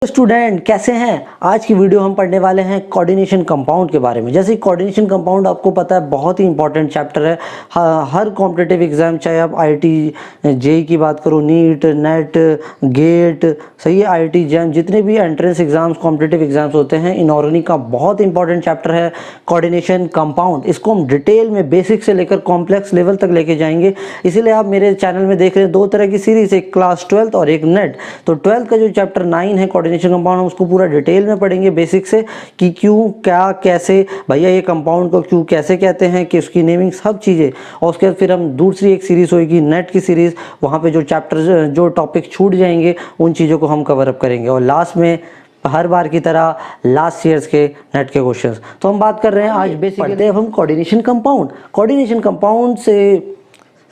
Student कैसे हैं। आज की वीडियो हम पढ़ने वाले हैं कोऑर्डिनेशन कंपाउंड के बारे में। जैसे कोऑर्डिनेशन कंपाउंड आपको पता है बहुत ही इंपॉर्टेंट चैप्टर है। हर कॉम्पिटिटिव एग्जाम, चाहे आप आईआईटी जेईई की बात करो, नीट, नेट, गेट, सही है, आईआईटी जैम, जितने भी एंट्रेंस एग्जाम्स, कॉम्पिटिटिव एग्जाम्स होते हैं, इनऑर्गेनिक का बहुत इंपॉर्टेंट चैप्टर है कोऑर्डिनेशन कंपाउंड। इसको हम डिटेल में बेसिक से लेकर कॉम्प्लेक्स लेवल तक लेके जाएंगे। इसीलिए आप मेरे चैनल में देख रहे हैं दो तरह की सीरीज, एक क्लास 12th और एक नेट। तो 12th का जो चैप्टर 9 है कोऑर्डिनेशन कंपाउंड, हम उसको पूरा डिटेल में पढ़ेंगे बेसिक से कि क्यों, क्या, कैसे, भैया ये कंपाउंड को क्यों, कैसे कहते हैं, कि उसकी नेमिंग, सब चीज़ें। और उसके बाद फिर हम दूसरी एक सीरीज़ होगी नेट की सीरीज़, वहाँ पे जो चैप्टर, जो टॉपिक छूट जाएंगे उन चीज़ों को हम कवर अप करेंगे। और लास्ट में हर बार की तरह लास्ट ईयर्स के नेट के क्वेश्चंस। तो हम बात कर रहे हैं आज बेसिकली हम कोऑर्डिनेशन कंपाउंड। कोऑर्डिनेशन कंपाउंड से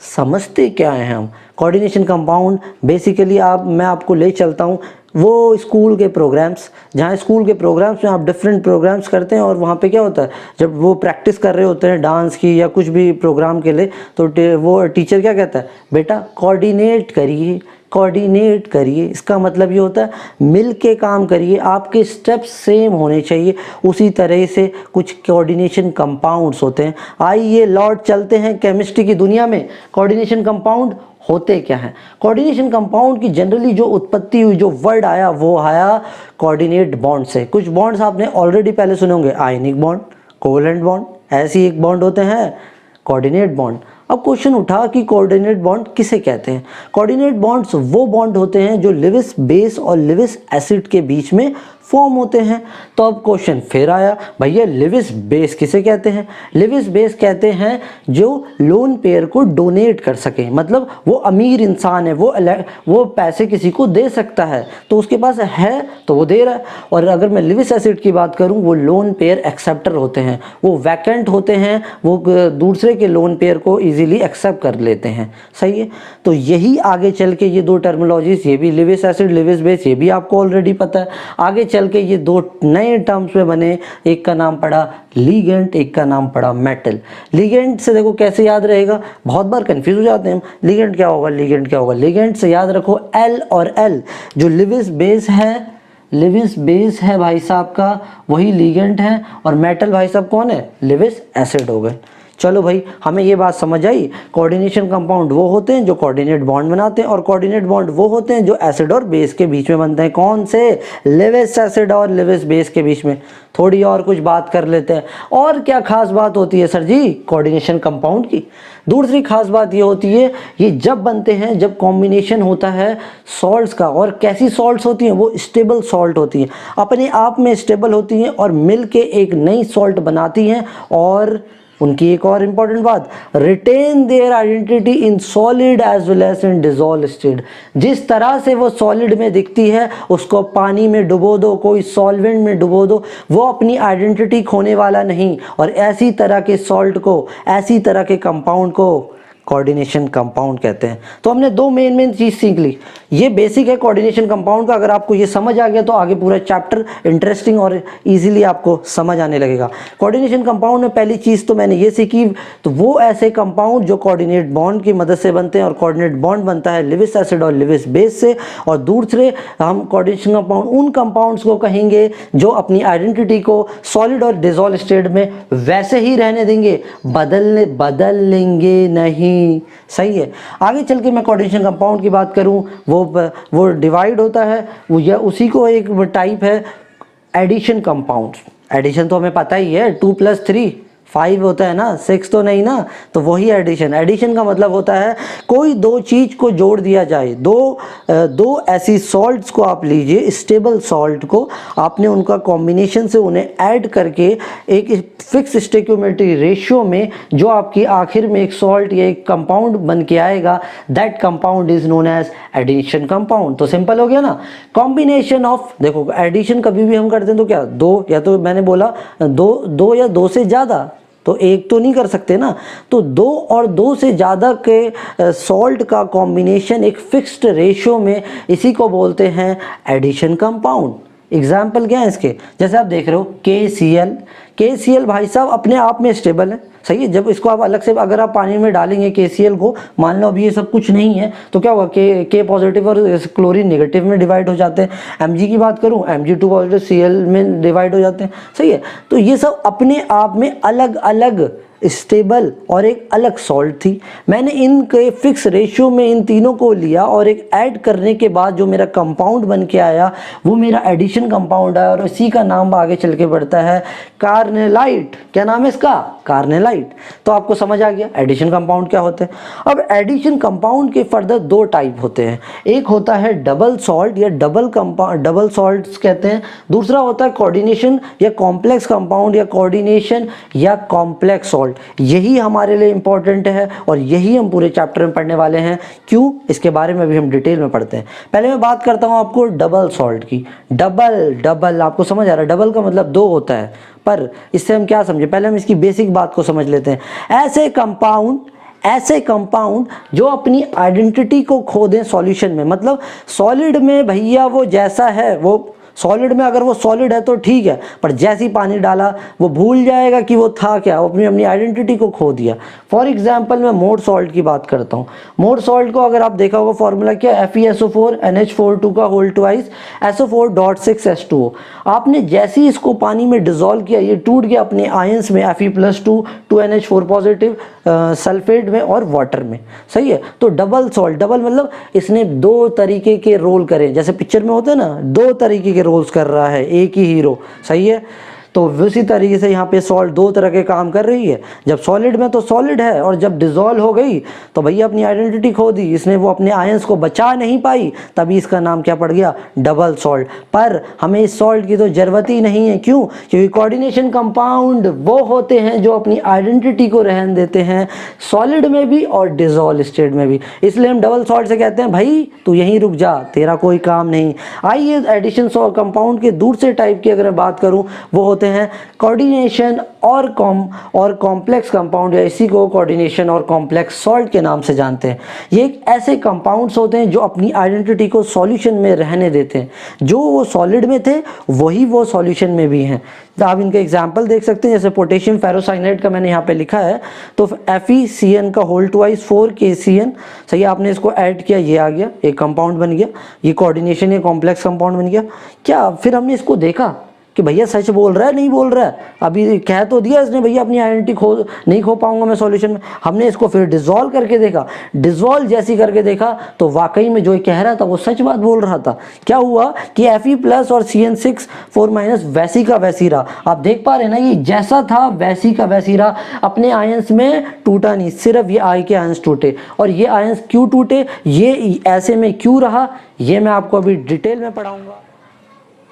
समझते क्या हैं हम। कोऑर्डिनेशन कंपाउंड बेसिकली मैं आपको ले चलता हूँ वो स्कूल के प्रोग्राम्स, जहाँ स्कूल के प्रोग्राम्स में आप डिफरेंट प्रोग्राम्स करते हैं और वहाँ पे क्या होता है, जब वो प्रैक्टिस कर रहे होते हैं डांस की या कुछ भी प्रोग्राम के लिए, तो वो टीचर क्या कहता है, बेटा कोऑर्डिनेट करिए, कोऑर्डिनेट करिए। इसका मतलब ये होता है मिल के काम करिए, आपके स्टेप्स सेम होने चाहिए। उसी तरह से कुछ कोऑर्डिनेशन कंपाउंड्स होते हैं। आइए लौट चलते हैं केमिस्ट्री की दुनिया में। कोऑर्डिनेशन कंपाउंड होते क्या हैं। कोऑर्डिनेशन कंपाउंड की जनरली जो उत्पत्ति हुई, जो वर्ड आया, वो आया कोऑर्डिनेट बॉन्ड से। कुछ बॉन्ड्स आपने ऑलरेडी पहले सुने होंगे, आयनिक बॉन्ड, कोवेलेंट बॉन्ड, ऐसी एक बॉन्ड होते हैं कोऑर्डिनेट बॉन्ड। अब क्वेश्चन उठा कि कोऑर्डिनेट बॉन्ड किसे कहते हैं। कोऑर्डिनेट बॉन्ड्स वो बॉन्ड होते हैं जो लिविस बेस और लिविस एसिड के बीच में फॉर्म होते हैं। तो अब क्वेश्चन फिर आया, भैया लिविस बेस किसे कहते हैं। लिविस बेस कहते हैं जो लोन पेयर को डोनेट कर सके, मतलब वो अमीर इंसान है, वो पैसे किसी को दे सकता है, तो उसके पास है तो वो दे रहा है। और अगर मैं लिविस एसिड की बात करूं, वो लोन पेयर एक्सेप्टर होते हैं, वो वैकेंट होते हैं, वो दूसरे के लोन पेयर को इजीली एक्सेप्ट कर लेते हैं। सही है। तो यही आगे चल के ये दो टर्मिनोलॉजीज, ये भी लिविस एसिड, लिविस बेस, ये भी आपको ऑलरेडी पता है। आगे चल के ये दो नए टर्म्स में बने, एक का नाम पड़ा लिगेंड, एक का नाम पड़ा मेटल। लिगेंड से देखो कैसे याद रहेगा, बहुत बार कंफ्यूज हो जाते हैं, लिगेंड क्या होगा, लिगेंड क्या होगा। लिगेंड से याद रखो एल और एल, जो लिविस बेस है, लिविस बेस है भाई साहब का, वही लिगेंड है। और मेटल भाई साहब कौन है, लिविस एसिड हो गए। चलो भाई, हमें ये बात समझ आई। कोऑर्डिनेशन कंपाउंड वो होते हैं जो कोऑर्डिनेट बॉन्ड बनाते हैं, और कोऑर्डिनेट बॉन्ड वो होते हैं जो एसिड और बेस के बीच में बनते हैं। कौन से, लिविस एसिड और लिविस बेस के बीच में। थोड़ी और कुछ बात कर लेते हैं, और क्या खास बात होती है सर जी कोऑर्डिनेशन कंपाउंड की। दूसरी खास बात ये होती है, ये जब बनते हैं जब कॉम्बिनेशन होता है सॉल्ट्स का। और कैसी सॉल्ट्स होती हैं, वो स्टेबल सॉल्ट होती हैं, अपने आप में स्टेबल होती हैं और मिल के एक नई सॉल्ट बनाती हैं। और उनकी एक और इम्पॉर्टेंट बात, retain their identity in solid as well as in dissolve state. जिस तरह से वो सॉलिड में दिखती है, उसको पानी में डुबो दो, कोई सॉल्वेंट में डुबो दो, वो अपनी आइडेंटिटी खोने वाला नहीं। और ऐसी तरह के सॉल्ट को, ऐसी तरह के कंपाउंड को कोऑर्डिनेशन कंपाउंड कहते हैं। तो हमने दो मेन चीज़ सीख ली। ये बेसिक है कोऑर्डिनेशन कंपाउंड का। अगर आपको ये समझ आ गया तो आगे पूरा चैप्टर इंटरेस्टिंग और इजीली आपको समझ आने लगेगा। कोऑर्डिनेशन कंपाउंड में पहली चीज़ तो मैंने ये सीखी, तो वो ऐसे कंपाउंड जो कोऑर्डिनेट बॉन्ड की मदद से बनते हैं, और कोऑर्डिनेट बॉन्ड बनता है लिविस एसिड और लिविस बेस से। और दूसरे हम कोऑर्डिनेशन कंपाउंड उन कंपाउंड्स को कहेंगे जो अपनी आइडेंटिटी को सॉलिड और डिसॉल्व स्टेट में वैसे ही रहने देंगे, बदल लेंगे नहीं। सही है। आगे चल के मैं कोऑर्डिनेशन कंपाउंड की बात करूं, वो डिवाइड होता है, वो या उसी को एक टाइप है एडिशन कंपाउंड। एडिशन तो हमें पता ही है, 2 + 3 5 होता है ना, 6 तो नहीं ना। तो वही एडिशन। एडिशन का मतलब होता है कोई दो चीज को जोड़ दिया जाए। दो ऐसी सॉल्ट्स को आप लीजिए, स्टेबल सॉल्ट को, आपने उनका कॉम्बिनेशन से उन्हें ऐड करके एक फिक्स स्टोइकियोमेट्री रेशियो में जो आपकी आखिर में एक सॉल्ट या एक कंपाउंड बन के आएगा, that compound is known as addition compound. तो सिंपल हो गया ना। कॉम्बिनेशन ऑफ, देखो एडिशन कभी भी हम करते हैं तो क्या, दो, या तो मैंने बोला दो या दो से ज़्यादा, तो एक तो नहीं कर सकते ना। तो दो और दो से ज़्यादा के सॉल्ट का कॉम्बिनेशन एक फिक्स्ड रेशियो में, इसी को बोलते हैं एडिशन कंपाउंड। एग्जाम्पल क्या है इसके, जैसे आप देख रहे हो KCl, KCl भाई साहब अपने आप में स्टेबल है, सही है। जब इसको आप अलग से अगर आप पानी में डालेंगे KCl को, मान लो अभी ये सब कुछ नहीं है, तो क्या होगा, K पॉजिटिव और क्लोरीन नेगेटिव में डिवाइड हो जाते हैं। Mg की बात करूं, Mg2 पॉजिटिव Cl में डिवाइड हो जाते हैं, सही है। तो ये सब अपने आप में अलग अलग स्टेबल और एक अलग सॉल्ट थी। मैंने इनके फिक्स रेशियो में इन तीनों को लिया और एक ऐड करने के बाद जो मेरा कंपाउंड बन के आया वो मेरा एडिशन कंपाउंड है, और इसी का नाम आगे चल के बढ़ता है कार्नेलाइट। क्या नाम है इसका? कार्नेलाइट। तो आपको समझ आ गया एडिशन कंपाउंड क्या होते हैं। अब एडिशन कंपाउंड के फर्दर दो टाइप होते हैं, एक होता है डबल सॉल्ट या डबल सॉल्ट्स कहते हैं, दूसरा होता है कोऑर्डिनेशन या कॉम्प्लेक्स कंपाउंड या कोऑर्डिनेशन या कॉम्प्लेक्स सॉल्ट। यही हमारे लिए इंपॉर्टेंट है और यही हम पूरे चैप्टर में पढ़ने वाले हैं। क्यों, इसके बारे में भी हम डिटेल में पढ़ते हैं। पहले मैं बात करता हूं आपको डबल सॉल्ट की। डबल आपको समझ आ रहा है, डबल का मतलब दो होता है, पर इससे हम क्या समझे, पहले हम इसकी बेसिक बात को समझ लेते हैं। ऐसे कंपाउंड जो अपनी आइडेंटिटी को खो दें सॉल्यूशन में, मतलब सॉलिड में भैया वो जैसा है, वो सॉलिड में अगर वो सॉलिड है तो ठीक है, पर जैसे ही पानी डाला वो भूल जाएगा कि वो था क्या, वो अपनी आइडेंटिटी को खो दिया। फॉर एग्जांपल मैं मोर सॉल्ट की बात करता हूँ। मोर सॉल्ट को अगर आप देखा होगा फॉर्मूला क्या, FeSO4 NH4 का होल ट्वाइस SO4.6H2O। आपने जैसे ही इसको पानी में डिजोल्व किया ये टूट गया अपने आयंस में, Fe+2 2NH4 पॉजिटिव सल्फेट में और वाटर में, सही है। तो डबल सॉल्ट, डबल मतलब इसने दो तरीके के रोल करे, जैसे पिक्चर में होते हैं ना, दो तरीके के रोल्स कर रहा है एक ही हीरो, सही है। तो उसी तरीके से यहाँ पे सॉल्ट दो तरह के काम कर रही है। जब सॉलिड में तो सॉलिड है, और जब डिजोल्व हो गई तो भैया अपनी आइडेंटिटी खो दी, इसने वो अपने आयंस को बचा नहीं पाई, तभी इसका नाम क्या पड़ गया, डबल सॉल्ट। पर हमें इस सॉल्ट की तो जरूरत ही नहीं है। क्यों? क्योंकि कोऑर्डिनेशन कंपाउंड वो होते हैं जो अपनी आइडेंटिटी को रहने देते हैं सॉलिड में भी और डिजोल्व स्टेट में भी, इसलिए हम डबल सॉल्ट से कहते हैं भाई तू यहीं रुक जा, तेरा कोई काम नहीं। आइए एडिशन कंपाउंड के दूसरे टाइप की अगर मैं बात करूं, वो होते हैं कोऑर्डिनेशन और कॉम्प्लेक्स कंपाउंड, या इसी को कोऑर्डिनेशन और कॉम्प्लेक्स सॉल्ट के नाम से जानते हैं। ये एक ऐसे कंपाउंड्स होते हैं जो अपनी आइडेंटिटी को सॉल्यूशन में रहने देते हैं, जो वो सॉलिड में थे वही वो सॉल्यूशन में भी हैं। तो आप इनके एग्जाम्पल देख सकते हैं, जैसे पोटेशियम फेरोसाइनाइड का मैंने यहाँ पे लिखा है, तो FeCN का होल ट्वाइस 4KCN, सही है। आपने इसको ऐड किया, ये आ गया, एक कंपाउंड बन गया, ये कोऑर्डिनेशन या कॉम्प्लेक्स कंपाउंड बन गया। क्या फिर हमने इसको देखा कि भैया सच बोल रहा है नहीं बोल रहा है, अभी कह तो दिया इसने भैया अपनी आइडेंटिटी नहीं खो पाऊंगा मैं सॉल्यूशन में। हमने इसको फिर डिसॉल्व करके देखा, डिसॉल्व जैसी करके देखा तो वाकई में जो कह रहा था वो सच बात बोल रहा था। क्या हुआ कि Fe+ और CN6 4- वैसी का वैसी रहा। आप देख पा रहे हैं ना, ये जैसा था वैसी का वैसी रहा, अपने आयंस में टूटा नहीं, सिर्फ ये I के आयंस टूटे। और ये आयंस क्यों टूटे, ये ऐसे में क्यों रहा, ये मैं आपको अभी डिटेल में पढ़ाऊंगा।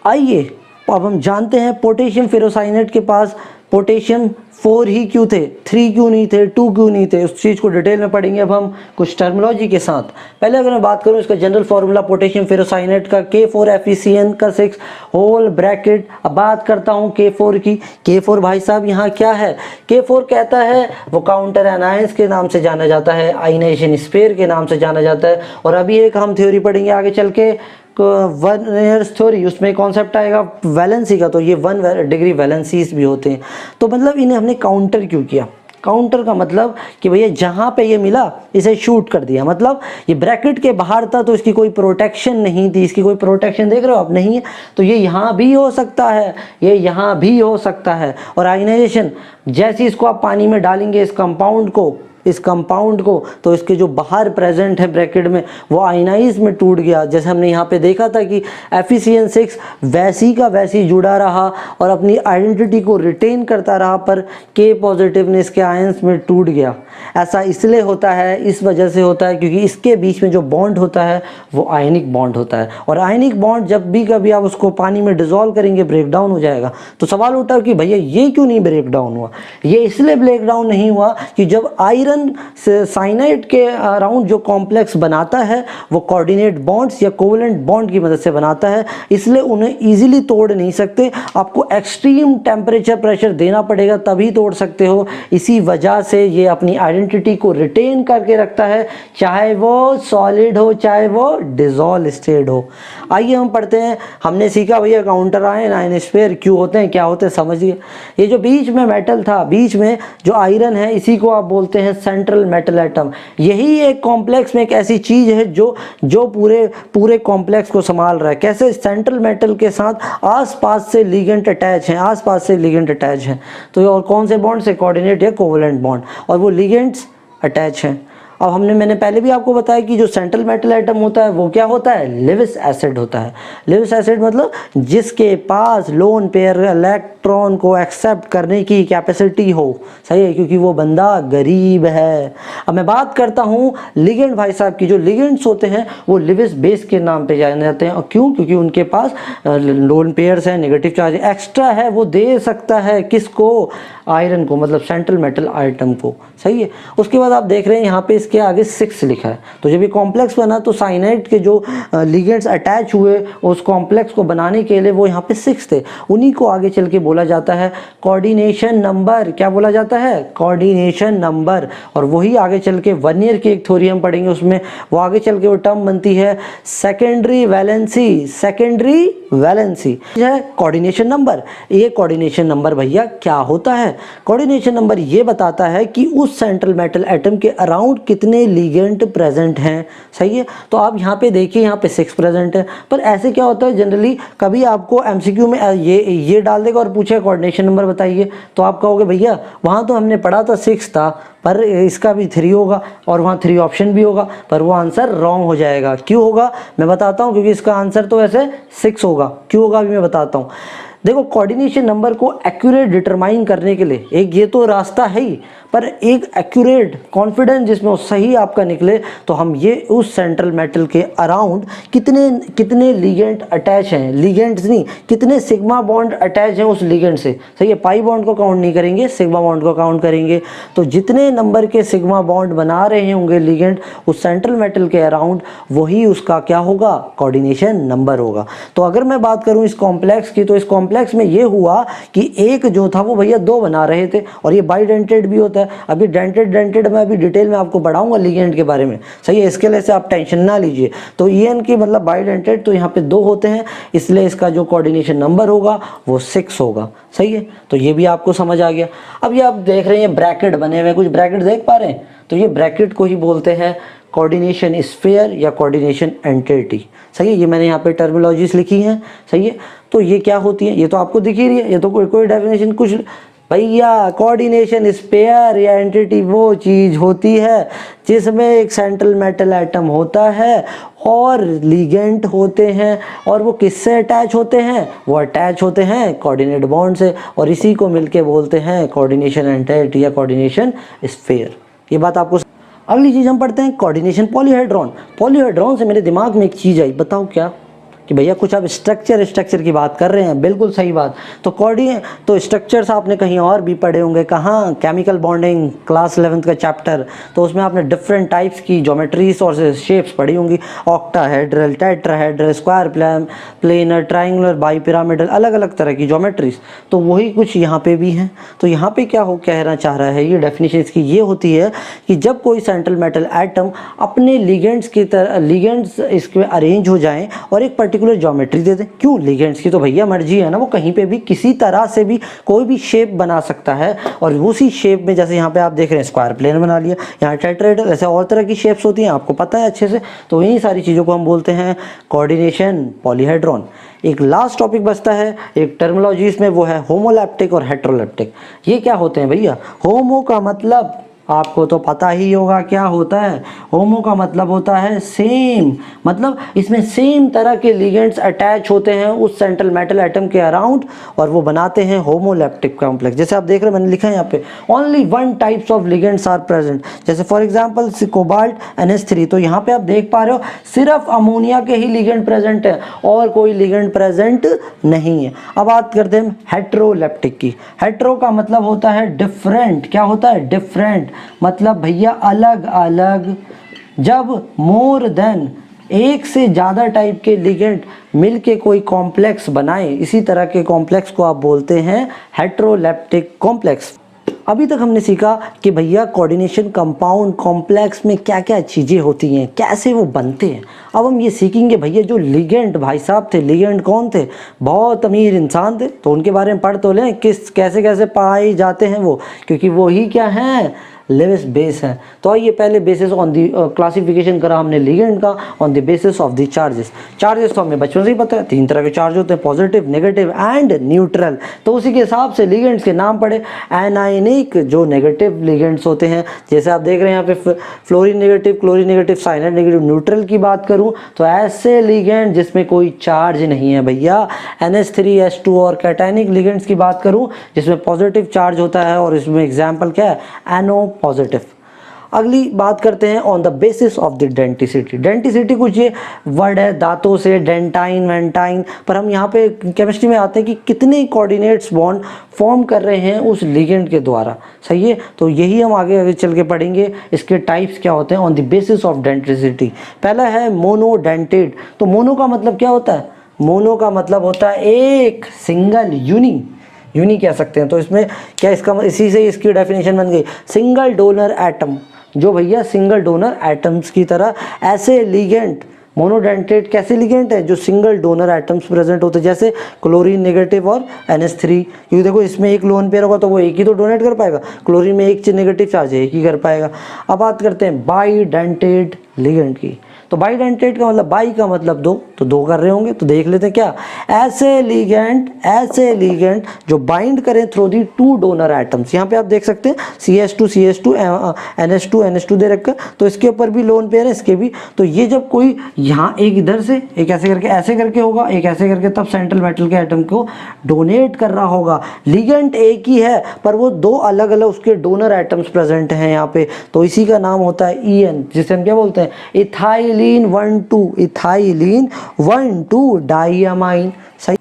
आइए अब हम जानते हैं पोटेशियम फेरोसाइनेट के पास पोटेशियम 4 ही क्यों थे, 3 क्यों नहीं थे, 2 क्यों नहीं थे, उस चीज़ को डिटेल में पढ़ेंगे अब हम कुछ टर्मिनोलॉजी के साथ। पहले अगर मैं बात करूं इसका जनरल फार्मूला पोटेशियम फेरोसाइनेट का K4FeCN का 6 होल ब्रैकेट। अब बात करता हूं K4 की। K4 भाई साहब यहाँ क्या है, K4 कहता है वो काउंटर एनायंस के नाम से जाना जाता है, आयनाइजेशन स्पेयर के नाम से जाना जाता है। और अभी एक हम थ्योरी पढ़ेंगे आगे चल के, वन ईयर्स थ्योरी, उसमें कॉन्सेप्ट आएगा वैलेंसी का, तो ये 1 डिग्री वैलेंसीज भी होते हैं। तो मतलब इन्हें हमने काउंटर क्यों किया, काउंटर का मतलब कि भैया जहाँ पे ये मिला इसे शूट कर दिया, मतलब ये ब्रैकेट के बाहर था तो इसकी कोई प्रोटेक्शन नहीं थी, इसकी कोई प्रोटेक्शन देख रहे हो आप नहीं है, तो ये यहाँ भी हो सकता है, ये यहाँ भी हो सकता है। और आयनाइजेशन जैसे इसको आप पानी में डालेंगे इस कंपाउंड को, तो इसके जो बाहर प्रेजेंट है ब्रैकेट में वो आयनाइज में टूट गया। जैसे हमने यहाँ पे देखा था कि FeCN6 वैसी का वैसी जुड़ा रहा और अपनी आइडेंटिटी को रिटेन करता रहा, पर K पॉजिटिव ने इसके आयंस में टूट गया। ऐसा इसलिए होता है, इस वजह से होता है क्योंकि इसके बीच में जो बॉन्ड होता है वो आयनिक बॉन्ड होता है, और आयनिक बॉन्ड जब भी कभी आप उसको पानी में डिजोल्व करेंगे ब्रेक डाउन हो जाएगा। तो सवाल उठा कि भैया ये क्यों नहीं ब्रेक डाउन हुआ, ये इसलिए ब्रेक डाउन नहीं हुआ कि जब आयरन आयरन साइनाइड के अराउंड जो कॉम्प्लेक्स बनाता है वो कोऑर्डिनेट बॉन्ड्स या कोवेलेंट बॉन्ड की मदद से बनाता है, इसलिए उन्हें इजीली तोड़ नहीं सकते। आपको एक्सट्रीम टेम्परेचर प्रेशर देना पड़ेगा तभी तोड़ सकते हो। इसी वजह से ये अपनी आइडेंटिटी को रिटेन करके रखता है, चाहे वो सॉलिड हो चाहे वो डिसॉल्व स्टेट हो। आइए हम पढ़ते हैं। हमने सीखा भैया काउंटर आयन, आयन स्फीयर क्यों होते हैं, क्या होते हैं, समझिए। ये जो बीच में मेटल था, बीच में जो आयरन है, इसी को आप बोलते हैं सेंट्रल मेटल एटम। यही एक कॉम्प्लेक्स में एक ऐसी चीज है जो पूरे कॉम्प्लेक्स को संभाल रहा है। कैसे? सेंट्रल मेटल के साथ आसपास से लिगेंड अटैच हैं, आसपास से लिगेंड अटैच हैं। तो और कौन से बॉन्ड से? कोऑर्डिनेट या कोवेलेंट बॉन्ड, और वो लिगेंड्स अटैच हैं। अब मैंने पहले भी आपको बताया कि जो सेंट्रल मेटल एटम होता है वो क्या होता है? लेविस एसिड होता है। लेविस एसिड मतलब जिसके पास लोन पेयर इलेक्ट्रॉन को एक्सेप्ट करने की कैपेसिटी हो। सही है, क्योंकि वो बंदा गरीब है। अब मैं बात करता हूँ लिगेंड भाई साहब की। जो लिगेंड्स होते हैं वो लेविस बेस के नाम पे जाने जाते हैं। और क्यों? क्योंकि उनके पास लोन पेयर्स हैं, नेगेटिव चार्ज एक्स्ट्रा है, वो दे सकता है किसको? आयरन को, मतलब सेंट्रल मेटल आइटम को। सही है। उसके बाद आप देख रहे हैं यहाँ पे इसके आगे 6 लिखा है। तो जब ये कॉम्प्लेक्स बना तो साइनाइड के जो लिगेंड्स अटैच हुए उस कॉम्प्लेक्स को बनाने के लिए वो यहाँ पे 6 थे। उन्हीं को आगे चल के बोला जाता है कोऑर्डिनेशन नंबर। क्या बोला जाता है? Coordination number. और वही आगे चल के 1 ईयर की एक थ्योरी हम पढ़ेंगे, उसमें वो आगे चल के वो टर्म बनती है सेकेंडरी वैलेंसी। सेकेंडरी वैलेंसी है कोऑर्डिनेशन नंबर। ये कोऑर्डिनेशन नंबर भैया क्या होता है? कोऑर्डिनेशन नंबर ये बताता है कि उस सेंट्रल मेटल एटम के अराउंड कितने लिगेंड प्रेजेंट हैं। सही है। तो आप यहाँ पे देखिए, यहाँ पे 6 प्रेजेंट है। पर ऐसे क्या होता है जनरली, कभी आपको एमसीक्यू में ये डाल देगा और पूछे कोऑर्डिनेशन नंबर बताइए, तो आप कहोगे भैया वहाँ तो हमने पढ़ा था 6 था, पर इसका भी 3 होगा और वहाँ 3 ऑप्शन भी होगा, पर वो आंसर रॉन्ग हो जाएगा। क्यों होगा मैं बताता हूँ, क्योंकि इसका आंसर तो वैसे 6 होगा। क्यों होगा अभी मैं बताता हूँ। देखो, कोऑर्डिनेशन नंबर को एक्यूरेट डिटरमाइन करने के लिए एक ये तो रास्ता है ही, पर एक एक्यूरेट कॉन्फिडेंस जिसमें सही आपका निकले, तो हम ये उस सेंट्रल मेटल के अराउंड कितने लिगेंड अटैच हैं, लिगेंड्स नहीं, कितने सिग्मा बॉन्ड अटैच हैं उस लिगेंड से। सही है। पाई बॉन्ड को काउंट नहीं करेंगे, सिग्मा बॉन्ड को काउंट करेंगे। तो जितने नंबर के सिग्मा बॉन्ड बना रहे होंगे लिगेंड उस सेंट्रल मेटल के अराउंड, वही उसका क्या होगा? कोऑर्डिनेशन नंबर होगा। तो अगर मैं बात करूं इस कॉम्प्लेक्स की, तो इस कॉम्प्लेक्स में ये हुआ कि एक जो था वो भैया 2 बना रहे थे, और ये बाइडेंटेड भी होता है। अभी डेंटेड मैं अभी डिटेल में आपको बढ़ाऊंगा लिगेंड के बारे में। सही है। इसके लिए से आप टेंशन ना लीजिए। तो EN की मतलब बाइडेंटेड, तो यहाँ पे 2 होते हैं, इसलिए इसका जो कोऑर्डिनेशन नंबर होगा वो 6 होगा। सही है। तो ये भी आपको समझ आ गया। अब ये आप देख रहे हैं ब्रैकेट बने हुए, कुछ ब्रैकेट देख पा रहे हैं? तो ये ब्रैकेट को ही बोलते हैं कोऑर्डिनेशन स्फीयर या कोऑर्डिनेशन एंटिटी। सही है। ये मैंने यहाँ पे टर्मिनोलॉजीज लिखी हैं। सही है। तो ये क्या होती है? ये तो आपको दिख ही रही है, ये तो कोई डेफिनेशन कुछ भैया। कोऑर्डिनेशन स्फीयर या एंटिटी वो चीज होती है जिसमें एक सेंट्रल मेटल एटम होता है और लिगेंड होते हैं, और वो किससे अटैच होते हैं? वो अटैच होते हैं कोऑर्डिनेट बॉन्ड से, और इसी को मिलके बोलते हैं कोऑर्डिनेशन एंटिटी या कोऑर्डिनेशन स्फीयर। ये बात आपको। अगली चीज़ हम पढ़ते हैं कोऑर्डिनेशन पॉलीहेड्रॉन। पॉलीहेड्रॉन से मेरे दिमाग में एक चीज़ आई, बताओ क्या? कि भैया कुछ आप स्ट्रक्चर की बात कर रहे हैं। बिल्कुल सही बात। तो स्ट्रक्चर्स आपने कहीं और भी पढ़े होंगे। कहाँ? केमिकल बॉन्डिंग क्लास 11th का चैप्टर। तो उसमें आपने डिफरेंट टाइप्स की ज्योमेट्रीज और शेप्स पढ़ी होंगी। Octahedral, tetrahedral, square planar, triangular, bi pyramidal, अलग अलग तरह की ज्योमेट्रीज। तो वही कुछ यहाँ पे भी हैं। तो यहाँ पे क्या कहना चाह रहा है, ये डेफिनेशन इसकी ये होती है कि जब कोई सेंट्रल मेटल एटम अपने लिगेंड्स की तरह लिगेंड्स इसके अरेंज हो जाएं और एक पर्टिकुलर ज्योमेट्री दे दें। क्यों? लिगेंड्स की तो भैया मर्जी है ना, वो कहीं पे भी किसी तरह से भी कोई भी शेप बना सकता है, और उसी शेप में, जैसे यहाँ पे आप देख रहे हैं स्क्वायर प्लेन बना लिया, यहाँ टेट्राहेड्रल, ऐसे और तरह की शेप्स होती हैं, आपको पता है अच्छे से। तो इन्हीं सारी चीज़ों को हम बोलते हैं कोऑर्डिनेशन पॉलीहेड्रॉन। एक लास्ट टॉपिक बचता है एक टर्मिनोलॉजी में, वो है होमोलैप्टिक और हेट्रोलैप्टिक। ये क्या होते हैं भैया? होमो का मतलब आपको तो पता ही होगा क्या होता है। होमो का मतलब होता है सेम, मतलब इसमें सेम तरह के लिगेंड्स अटैच होते हैं उस सेंट्रल मेटल एटम के अराउंड, और वो बनाते हैं होमोलैप्टिक कॉम्प्लेक्स। जैसे आप देख रहे हैं, मैंने लिखा है यहाँ पे only 1 types of ligands are present. जैसे फॉर एग्जांपल कोबाल्ट NH3। तो यहाँ पे आप देख पा रहे हो सिर्फ अमोनिया के ही लिगेंड प्रेजेंट है और कोई लिगेंड प्रेजेंट नहीं है। अब बात करते हैं हेट्रोलैप्टिक की। हेट्रो का मतलब होता है डिफरेंट। क्या होता है? डिफरेंट। मतलब भैया अलग अलग। जब मोर देन एक से ज़्यादा टाइप के लिगेंड मिलके कोई कॉम्प्लेक्स बनाए, इसी तरह के कॉम्प्लेक्स को आप बोलते हैं हेटेरोलेप्टिक कॉम्प्लेक्स। अभी तक हमने सीखा कि भैया कोऑर्डिनेशन कंपाउंड कॉम्प्लेक्स में क्या क्या चीज़ें होती हैं, कैसे वो बनते हैं। अब हम ये सीखेंगे भैया जो लिगेंड भाई साहब थे, लिगेंड कौन थे, बहुत अमीर इंसान थे, तो उनके बारे में पढ़ तो लें किस कैसे कैसे पाए जाते हैं वो, क्योंकि वो ही क्या हैं, लेविस बेस है। तो आइए पहले बेसिस ऑन दी क्लासिफिकेशन करा हमने लिगेंड का on the basis of the charges. Charges तो हमें बचपन से ही पता है, 3 तरह के चार्ज होते हैं, पॉजिटिव, नेगेटिव एंड न्यूट्रल। तो उसी के हिसाब से लिगेंड्स के नाम पड़े। एनायनिक जो नेगेटिव लिगेंड्स होते हैं, जैसे आप देख रहे हैं यहाँ पे fluorine negative, chlorine negative, cyanide negative. Neutral की बात करूँ तो ऐसे लिगेंड जिसमें कोई चार्ज नहीं है भैया, NH3 और कैटायनिक लिगेंड्स की बात करूँ जिसमें पॉजिटिव चार्ज होता है, और इसमें एग्जाम्पल क्या है, एनो पॉजिटिव। अगली बात करते हैं on the basis of the denticity. Denticity कुछ ये वर्ड है दांतों से, डेंटाइन वेंटाइन, पर हम यहाँ पे केमिस्ट्री में आते हैं कि कितने कोऑर्डिनेट्स बॉन्ड फॉर्म कर रहे हैं उस लिगेंड के द्वारा, सही है। तो यही हम आगे आगे चल के पढ़ेंगे, इसके टाइप्स क्या होते हैं on the basis of denticity. पहला है मोनोडेंटेड। तो मोनो का मतलब क्या होता है, मोनो का मतलब होता है एक, सिंगल, यूनी कह सकते हैं। तो इसमें क्या, इसका इसी से इसकी डेफिनेशन बन गई, सिंगल डोनर एटम, जो भैया सिंगल डोनर एटम्स की तरह ऐसे लिगेंड। मोनोडेंटेट कैसे लिगेंड है, जो सिंगल डोनर एटम्स प्रेजेंट होते हैं, जैसे क्लोरीन नेगेटिव और NH3। क्योंकि देखो इसमें एक लोन पेयर होगा तो वो एक ही तो डोनेट कर पाएगा, क्लोरीन में एक नेगेटिव चार्ज है, एक ही कर पाएगा। अब बात करते हैं बाईडेंटेड लिगेंड की। तो बाईडेंटेड का मतलब, बाई का मतलब दो, तो दो कर रहे होंगे, तो देख लेते हैं क्या, ऐसे लिगेंड जो बाइंड करें थ्रू दी 2 डोनर एटम्स। यहाँ पे आप देख सकते हैं CH2 NH2 दे रखा, तो इसके ऊपर भी लोन पेयर है, इसके भी। तो ये जब कोई यहाँ एक इधर से, एक ऐसे करके होगा, एक ऐसे करके, तब सेंट्रल मेटल के एटम को डोनेट कर रहा होगा। लिगेंड एक ही है पर वो 2 अलग अलग उसके डोनर एटम्स प्रेजेंट हैं यहाँ पे, तो इसी का नाम होता है EN, जिसे हम क्या बोलते हैं, इथाइलिन 1,2 डाइअमाइन। सही।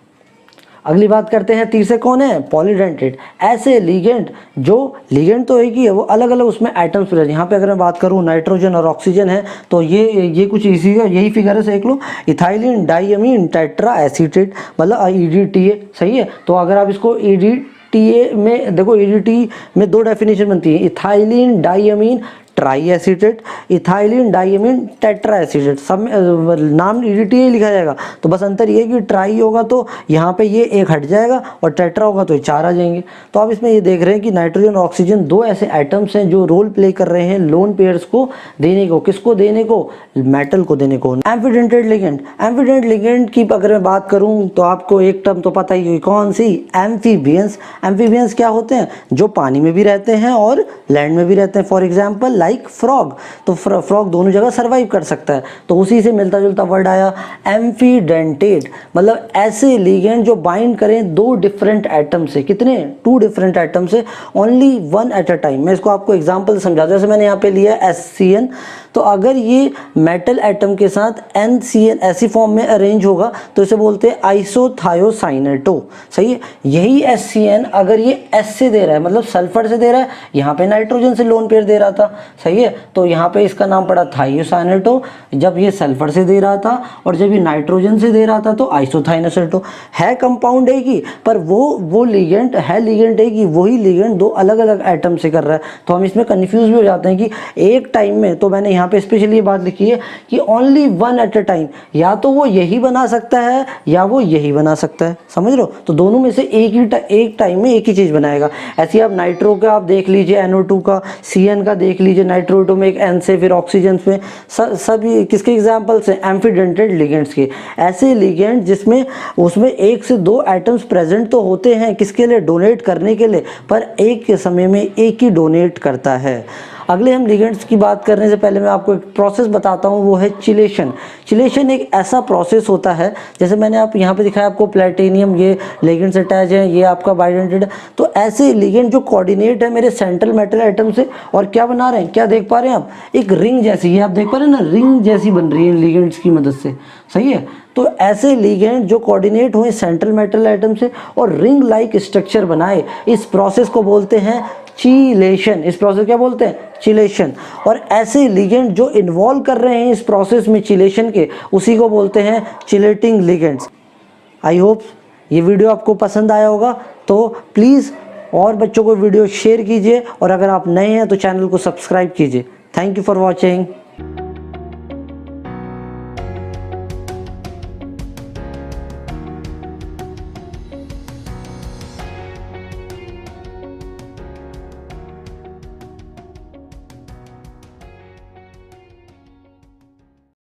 अगली बात करते हैं, तीसरे कौन है, पॉलीडेंटेड। ऐसे लिगेंड जो लिगेंड तो एक ही है, वो अलग अलग उसमें एटम्स प्रेजेंट। यहाँ पे अगर मैं बात करूँ नाइट्रोजन और ऑक्सीजन है, तो ये कुछ इसी का यही फिगर है, देख लो, इथाइलिन डाइअमीन टेट्रा एसीटेट, मतलब EDTA। सही है। तो अगर आप इसको EDTA में देखो, EDTA में 2 डेफिनेशन बनती है, ethylene diamine tri acetate, ethylene diamine tetra acetate. सब नाम EDTA लिखा जाएगा, तो बस अंतर ये है कि ट्राई होगा तो यहाँ पे ये एक हट जाएगा, और टेट्रा होगा तो ये 4 आ जाएंगे। तो आप इसमें ये देख रहे हैं कि नाइट्रोजन और ऑक्सीजन 2 ऐसे एटम्स हैं जो रोल प्ले कर रहे हैं लोन पेयर्स को देने को। किसको देने को, मेटल को देने को। एम्फीडेंटेड लिगेंड। एम्फीडेंट लिगेंड की अगर मैं बात करूँ तो आपको एक टर्म तो पता ही है, कौन सी, एम्फीबियंस। एम्फीबियंस क्या होते हैं, जो पानी में भी रहते हैं और लैंड में भी रहते हैं। For example like frog. तो फ्रॉग दोनों जगह सर्वाइव कर सकता है, तो उसी से मिलता जुलता वर्ड आया एम्फीडेंटेड, मतलब ऐसे लिगेंड जो बाइंड करें 2 डिफरेंट एटम से। कितने, 2 डिफरेंट एटम से, ओनली 1 एट अ टाइम। मैं इसको आपको एग्जांपल समझा, जैसे मैंने यहाँ पे लिया SCN, तो अगर ये मेटल एटम के साथ NCN ऐसी फॉर्म में अरेंज होगा तो इसे बोलते हैं आइसोथायोसाइनेटो। सही है। यही SCN अगर ये S से दे रहा है, मतलब सल्फर से दे रहा है, यहाँ पे नाइट्रोजन से लोन पेयर दे रहा था, सही है, तो यहाँ पे इसका नाम पड़ा थायोसाइनेटो। जब ये सल्फर से दे रहा था और जब ये नाइट्रोजन से दे रहा था तो आइसोथायोसाइनेटो। है कंपाउंड एक ही, पर वो लिगेंड है, लिगेंड एक ही, वही लिगेंड 2 अलग अलग एटम से कर रहा है। तो हम इसमें कंफ्यूज भी हो जाते हैं कि एक टाइम में, तो मैंने यहाँ पे स्पेशली ये बात लिखी है कि ओनली 1 एट अ टाइम, या तो वो यही बना सकता है या वो यही बना सकता है, समझ लो। तो दोनों में से एक टाइम में एक ही चीज बनाएगा। ऐसे आप नाइट्रो का आप देख लीजिए, NO2 का, CN का देख लीजिए, नाइट्रो में एक N से, फिर ऑक्सीजन में, सभी किसके एग्जांपल्स हैं, एम्फीडेंटेड लिगेंड्स के। ऐसे लिगेंड जिसमें उसमें 1 से 2 एटम्स प्रेजेंट तो होते हैं, किसके लिए, डोनेट करने के लिए, पर एक के समय में एक ही डोनेट करता है। अगले हम लिगेंड्स की बात करने से पहले मैं आपको एक प्रोसेस बताता हूँ, वो है चिलेशन। चिलेशन एक ऐसा प्रोसेस होता है, जैसे मैंने आप यहाँ पे दिखाया आपको प्लेटिनियम, ये लिगेंड से अटैच है, ये आपका बाइडेंटेड है। तो ऐसे लिगेंड जो कोऑर्डिनेट है मेरे सेंट्रल मेटल एटम से, और क्या बना रहे हैं, क्या देख पा रहे हैं आप, एक रिंग जैसी, ये आप देख पा रहे हैं ना, रिंग जैसी बन रही है लिगेंड्स की मदद से। सही है। तो ऐसे लिगेंड जो कोऑर्डिनेट हुए सेंट्रल मेटल एटम से और रिंग लाइक स्ट्रक्चर बनाए, इस प्रोसेस को बोलते हैं चिलेशन, इस प्रोसेस क्या बोलते हैं, चिलेशन। और ऐसे लिगेंड जो इन्वॉल्व कर रहे हैं इस प्रोसेस में चिलेशन के, उसी को बोलते हैं चिलेटिंग लिगेंड्स। आई होप ये वीडियो आपको पसंद आया होगा, तो प्लीज़ और बच्चों को वीडियो शेयर कीजिए, और अगर आप नए हैं तो चैनल को सब्सक्राइब कीजिए। Thank you for watching.